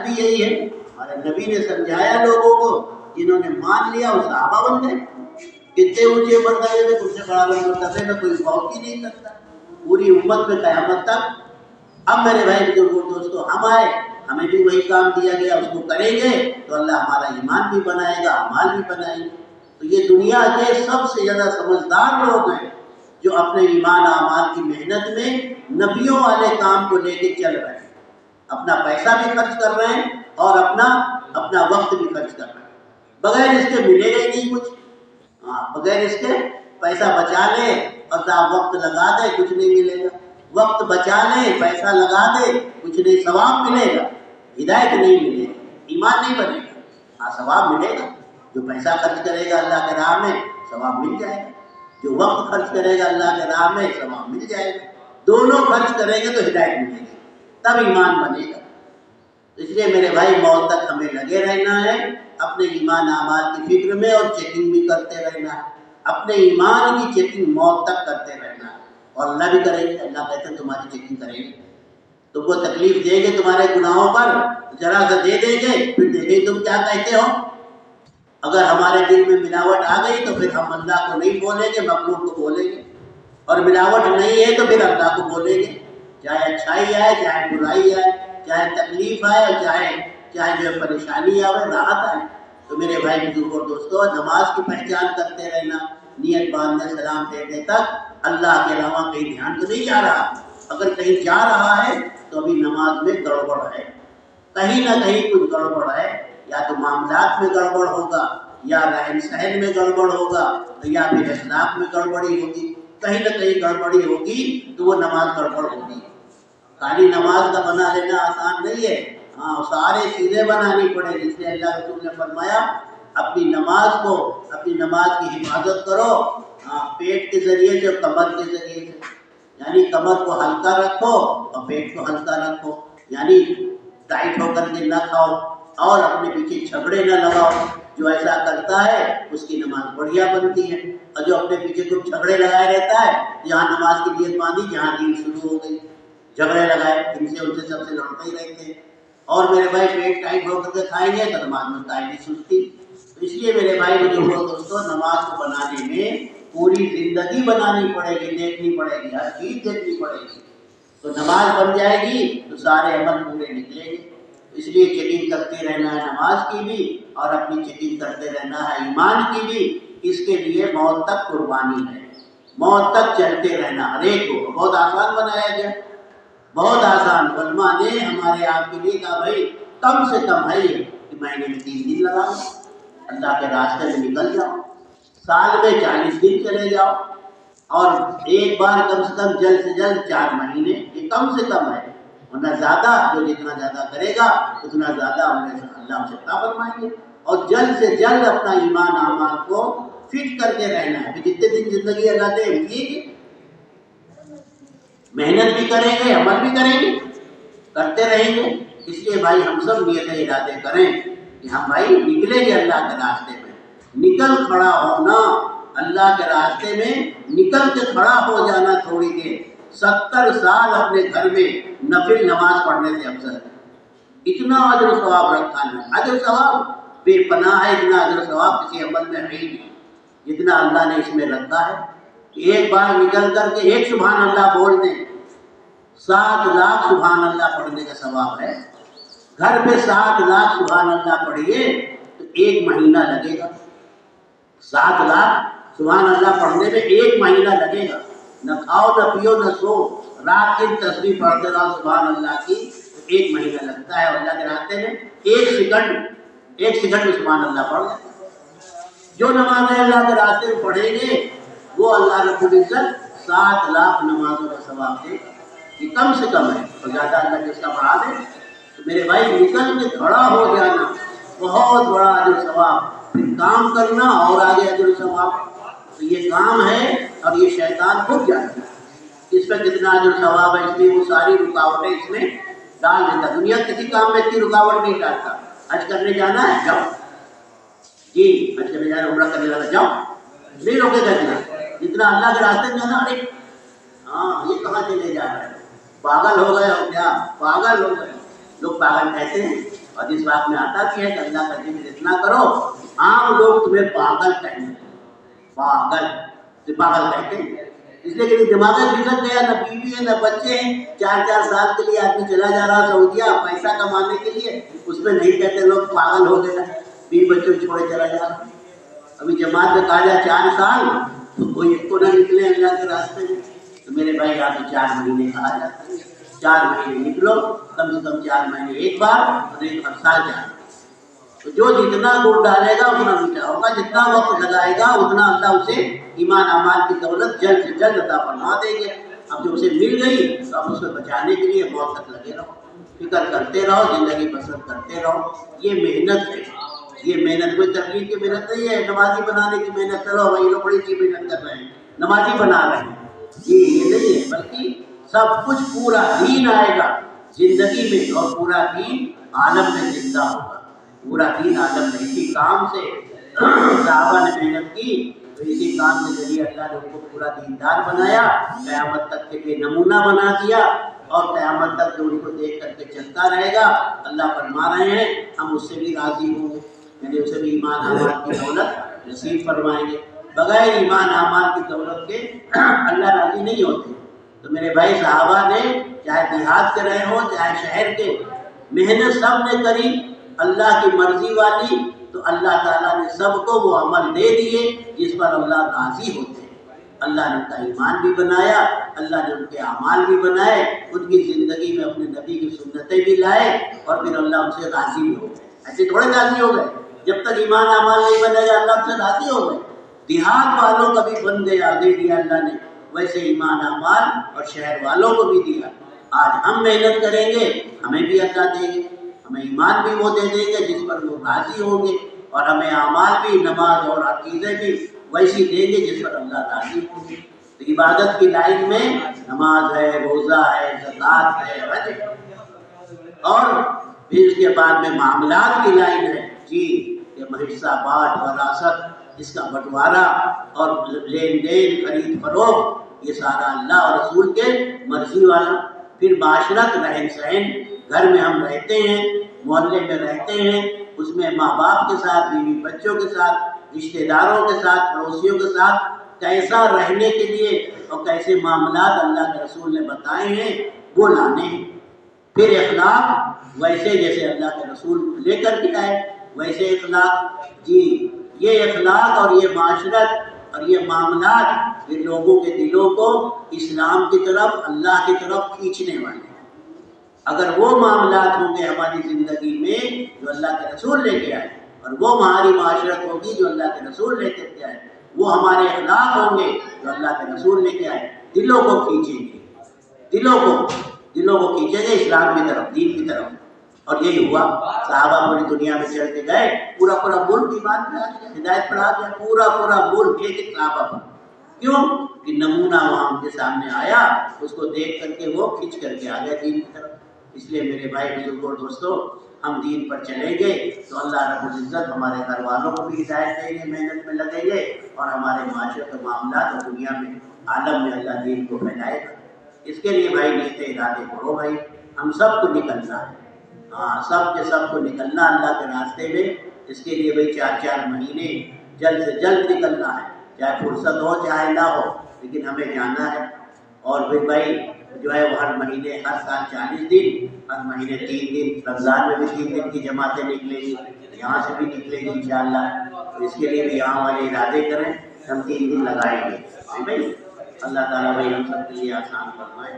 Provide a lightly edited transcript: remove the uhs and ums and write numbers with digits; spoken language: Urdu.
بھی یہی ہے. ہمارے نبی نے سمجھایا لوگوں کو، جنہوں نے مان لیا وہ صحابہ بن گئے. کتنے اونچے مرتبے میں، کچھ سے برابر مرتبے میں کوئی فوق ہی نہیں کرتا پوری امت میں قیامت تک. اب میرے بھائی بزرگوں دوستو، ہم آئے، ہمیں بھی وہی کام دیا گیا، اس کو کریں گے تو اللہ ہمارا ایمان بھی بنائے گا، اعمال بھی بنائیں گے. تو یہ دنیا کے سب سے زیادہ سمجھدار لوگ ہیں جو اپنے ایمان اعمال کی محنت میں نبیوں والے کام کو لے کے چل رہے ہیں. اپنا پیسہ بھی خرچ کر رہے ہیں اور اپنا وقت بھی خرچ کر رہے ہیں. بغیر اس کے ملے گا ہی نہیں کچھ. بغیر اس کے پیسہ بچا لے اور وقت لگا دے کچھ نہیں ملے گا. وقت بچا لے پیسہ لگا دے کچھ نہیں، ثواب ملے گا، ہدایت نہیں ملے گی، ایمان نہیں بنے گا. ہاں ثواب ملے گا، جو پیسہ خرچ کرے گا اللہ کے راہ میں ثواب مل جائے گا، جو وقت خرچ کرے گا اللہ کے راہ میں ثواب مل جائے گا. دونوں خرچ کریں گے تو ہدایت ملے گی، تب ایمان بنے گا. اس لیے میرے بھائی موت تک ہمیں لگے رہنا ہے اپنے ایمان اعمال کی فکر میں، اور چیکنگ بھی کرتے رہنا ہے. اپنے ایمان کی چیکنگ موت تک کرتے رہنا ہے. اور اللہ بھی کریں گے. اللہ کہتے ہیں تمہاری چیکنگ کریں گے، تم کو تکلیف دیں گے تمہارے گناہوں پر، ذرا سا دے دیں گے پھر دیکھیں تم کیا کہتے ہو. اگر ہمارے دل میں ملاوٹ آ گئی تو پھر ہم اللہ کو نہیں بولیں گے، مخلوق کو بولیں گے. اور ملاوٹ نہیں ہے تو پھر اللہ کو بولیں گے. چاہے اچھائی آئے چاہے برائی آئے، چاہے تکلیف آئے اور چاہے جو پریشانی آئے راحت آئے. تو میرے بھائی بزرگوں دوستو، نماز کی پہچان کرتے رہنا، نیت باندھنے سلام پھیرنے تک اللہ کے علاوہ کہیں دھیان تو نہیں جا رہا. اگر کہیں جا رہا ہے تو ابھی نماز میں گڑبڑ ہے، کہیں نہ کہیں کچھ گڑبڑ ہے. یا تو معاملات میں گڑبڑ ہوگا، یا رہن سہن میں گڑبڑ ہوگا، یا پھر اخلاق میں گڑبڑی ہوگی. کہیں نہ کہیں گڑبڑی ہوگی تو وہ نماز گڑبڑ ہوگی. خالی نماز کا بنا لینا آسان نہیں ہے، ہاں سارے چیزیں بنانی پڑے. اس لیے اللہ رسول نے فرمایا اپنی نماز کی حفاظت کرو، پیٹ کے ذریعے سے اور کمر کے ذریعے سے. یعنی کمر کو ہلکا رکھو اور پیٹ کو ہلکا رکھو. یعنی ٹائٹ ہو کر کے نہ کھاؤ اور اپنے پیچھے جھگڑے نہ لگاؤ. جو ایسا کرتا ہے اس کی نماز بڑھیا بنتی ہے، اور جو اپنے پیچھے کچھ جھگڑے لگائے رہتا ہے، جہاں نماز کی نیت باندھی جہاں دین شروع ہو گئی، جھگڑے لگائے ان سے سب سے لڑتے ہی رہتے ہیں. اور میرے بھائی پیٹ ٹائٹ ہو کر کے کھائیں گے تو نماز میں ٹائٹ سستی. تو اس لیے میرے بھائی بزرگوں دوستوں، نماز کو بنانے میں پوری زندگی بنانی پڑے گی، دیکھنی پڑے گی، ہر چیز دیکھنی پڑے گی. تو نماز بن جائے گی تو سارے عمل پورے نکلیں گے. اس لیے چیکنگ کرتے رہنا ہے نماز کی بھی، اور اپنی چیکنگ کرتے رہنا ہے ایمان کی بھی. اس کے لیے موت تک قربانی ہے، موت تک چلتے رہنا. ہر ایک کو بہت آسان بنایا گیا، بہت آسان. علماء نے ہمارے آپ کے لیے کہا بھائی کم سے کم ہے یہ کہ مہینے میں 3 دن لگا لو، اللہ کے راستے میں نکل جاؤ. سال میں 40 دن چلے جاؤ، اور ایک بار کم سے کم جلد سے جلد 4 مہینے. یہ کم سے کم ہے، ورنہ زیادہ جو جتنا زیادہ کرے گا اتنا زیادہ اللہ ہم سے عطا فرمائیں گے. اور جلد سے جلد اپنا ایمان اعمال کو فٹ کر کے رہنا ہے. جتنے دن زندگی اللہ دے گی، محنت بھی کریں گے، عمل بھی کریں گے، کرتے رہیں گے. اس لیے بھائی ہم سب نیت ارادے کریں کہ ہم بھائی نکلیں گے اللہ کے راستے میں. نکل کھڑا ہونا اللہ کے راستے میں، نکل کے کھڑا ہو جانا تھوڑی دیر. 70 سال اپنے گھر میں نفل نماز پڑھنے سے افضل ہے. اتنا اجر و ثواب رکھا ہے، اجر و ثواب بے پناہ ہے. اتنا اجر و ثواب کسی عمل میں ہے ہی نہیں جتنا اللہ نے اس میں رکھا ہے. ایک بار نکل کر کے ایک سبحان اللہ بول دیں، 7 لاکھ سبحان اللہ پڑھنے کا ثواب ہے. گھر پہ 7 لاکھ سبحان اللہ پڑھیے تو 1 مہینہ لگے گا. 7 لاکھ سبحان اللہ پڑھنے میں 1 مہینہ لگے گا. نہ کھاؤ نہ پیو نہ سو، رات کی تسبیح پڑھتے رہو سبحان اللہ کی، تو 1 مہینہ لگتا ہے. اور اللہ کے راستے میں 1 سیکنڈ میں سبحان اللہ پڑھ لیں. جو نمازیں اللہ کے راستے میں پڑھیں گے وہ اللہ رب العزت 7 لاکھ نمازوں کا ثواب دے گا. یہ کم سے کم ہے، اور زیادہ اللہ کے اس کا بڑھا دے. تو میرے بھائی نکل کے کھڑا ہو جانا بہت بڑا اجر ثواب. پھر کام کرنا اور آگے اجر ثواب. تو یہ کام ہے اور یہ شیطان خود جانتا ہے اس پہ کتنا اجر ثواب ہے. اس لیے وہ ساری رکاوٹیں اس میں ڈال دیتا. دنیا کسی کام میں اتنی رکاوٹ نہیں ڈالتا. حج کرنے جانا ہے جاؤ، جی حج کرنے جانا، عمرہ کرنے جانا جاؤ، نہیں روکے گا اتنا. جتنا اللہ کے راستے میں جانا، ارے ہاں یہ کہاں چلے جا رہا ہے، پاگل ہو گئے ہو کیا، پاگل ہو گئے. لوگ پاگل کہتے ہیں اور اس بات میں آتا بھی ہے کہ اللہ کا ذکر اتنا کرو عام لوگ تمہیں پاگل کہیں گے، پاگل کہتے ہیں، اس لیے کہ دماغ بھٹک گیا، نہ بیوی ہے نہ بچے ہیں، 4 سال کے لیے آدمی چلا جا رہا سعودیہ پیسہ کمانے کے لیے، اس میں نہیں کہتے لوگ پاگل ہو گئے، بیوی بچوں چھوڑے چلا جا رہا۔ ابھی جماعت میں کہا جائے 4 سال تو کوئی ایک کو نہ نکلے اللہ کے راستے میں، تو میرے بھائی آپ 4 مہینے کہا جاتا ہے، 4 مہینے نکلو، کم سے کم 4 مہینے ایک بار اور ایک ہر سال جانا۔ تو جو جتنا گڑ ڈالے گا اتنا میٹھا ہوگا، جتنا وقت لگائے گا اتنا اللہ اسے ایمان اعمال کی دولت جلد سے جلد عطا فرما دیں گے۔ اب جو اسے مل گئی تو اب اس کو بچانے کے لیے موت تک لگے رہو، فکر کرتے رہو، زندگی بسر کرتے رہو۔ یہ محنت ہے، یہ محنت کوئی تبلیغ کی محنت نہیں ہے، نمازی بنانے کی محنت کرو، وہی لوگ بڑی سی محنت کر رہے ہیں، نمازی بنا رہے ہیں، یہ نہیں ہے، بلکہ سب کچھ پورا دین آئے گا زندگی میں، اور پورا دین عالم میں زندہ ہوگا، پورا دین عالم میں۔ اسی کام سے صحابہ نے محنت کی، تو اسی کام کے ذریعے اللہ نے ان کو پورا دیندار بنایا، قیامت تک کے لیے نمونہ بنا دیا، اور قیامت تک جو ان کو دیکھ کر کے چلتا رہے گا۔ اللہ فرما رہے ہیں ہم اس سے بھی راضی ہوں گے، یعنی اسے بھی ایمان اعمال کی دولت نصیب فرمائیں گے۔ بغیر ایمان اعمال کی دولت کے اللہ راضی نہیں ہوتے۔ تو میرے بھائی صحابہ نے چاہے دیہات کے رہے ہوں چاہے شہر کے، محنت سب نے کری اللہ کی مرضی والی، تو اللہ تعالیٰ نے سب کو وہ عمل دے دیے جس پر اللہ راضی ہوتے ہیں۔ اللہ نے ان کا ایمان بھی بنایا، اللہ نے ان کے اعمال بھی بنائے، ان کی زندگی میں اپنے نبی کی سنتیں بھی لائے، اور پھر اللہ ان سے راضی بھی ہو گئے۔ ایسے تھوڑے راضی ہو گئے، جب تک ایمان اعمال نہیں بنے گا اللہ سے راضی ہو گئے۔ دیہات والوں کا بھی بن گیا، دے دیا اللہ نے، ویسے ایمان اعمال اور شہر والوں کو بھی دیا۔ آج ہم محنت کریں گے ہمیں بھی اللہ دیں گے، ہمیں ایمان بھی وہ دے دیں گے جس پر وہ راضی ہوں گے، اور ہمیں اعمال بھی، نماز اور عقیدے بھی ویسی دیں گے جس پر اللہ راضی ہوں گے۔ تو عبادت کی لائن میں نماز ہے، روزہ ہے، زکوٰۃ ہے، حج ہے، اور پھر اس کے بعد میں معاملات کی لائن ہے، جی یہ حصہ بانٹ، وراثت، اس کا بٹوارا اور لین دین، خرید فروخت، یہ سارا اللہ اور رسول کے مرضی والا۔ پھر معاشرت، رہن سہن، گھر میں ہم رہتے ہیں، محلے میں رہتے ہیں، اس میں ماں باپ کے ساتھ، بیوی بچوں کے ساتھ، رشتہ داروں کے ساتھ، پڑوسیوں کے ساتھ کیسا رہنے کے لیے اور کیسے معاملات اللہ کے رسول نے بتائے ہیں وہ لانے ہیں۔ پھر اخلاق ویسے جیسے اللہ کے رسول لے کر کے آئے ویسے اخلاق، جی یہ اخلاق اور یہ معاشرت اور یہ معاملات یہ لوگوں کے دلوں کو اسلام کی طرف، اللہ کی طرف کھینچنے والے ہیں۔ اگر وہ معاملات ہوں گے ہماری زندگی میں جو اللہ کے رسول لے کے آئے، اور وہ ہماری معاشرت ہوگی جو اللہ کے رسول لے کے آئے، وہ ہمارے اخلاق ہوں گے جو اللہ کے رسول لے کے آئے، دلوں کو کھینچیں گے، دلوں کو کھینچیں گے اسلام کی طرف، دین کی طرف۔ اور یہی ہوا، صحابہ پوری دنیا میں چل کے گئے، پورا ملک ایمان پہ آ گیا، ہدایت پر آ گیا، پورا ملک ایک صحابہ پر۔ کیوں کہ نمونہ وہاں ان کے سامنے آیا، اس کو دیکھ کر کے وہ کھینچ کر کے آ گئے دین کی طرف۔ اس لیے میرے بھائی بزرگوں اور دوستوں، ہم دین پر چلیں گے تو اللہ رب العزت ہمارے گھر والوں کو بھی ہدایت دیں گے، محنت میں لگیں گے، اور ہمارے معاشرت و معاملات اور دنیا میں، عالم میں اللہ دین کو پھیلائے گا۔ اس کے لیے بھائی نیک ارادے کرو، بھائی ہم سب کو نکلنا ہے، ہاں سب کے سب کو نکلنا اللہ کے راستے میں۔ اس کے لیے بھائی 4 مہینے جلد سے جلد نکلنا ہے، چاہے فرصت ہو چاہے نہ ہو، لیکن ہمیں جانا ہے۔ اور پھر بھائی جو ہے وہ ہر مہینے، ہر سال 40 دن، ہر مہینے 3 دن، رمضان میں بھی 3 دن کی جماعتیں نکلیں گی، یہاں سے بھی نکلیں گی انشاءاللہ۔ تو اس کے لیے بھی یہاں والے ارادے کریں، ہم 3 دن لگائیں گے بھائی۔ اللہ تعالیٰ بھائی ہم سب کے لیے آسان فرمائے۔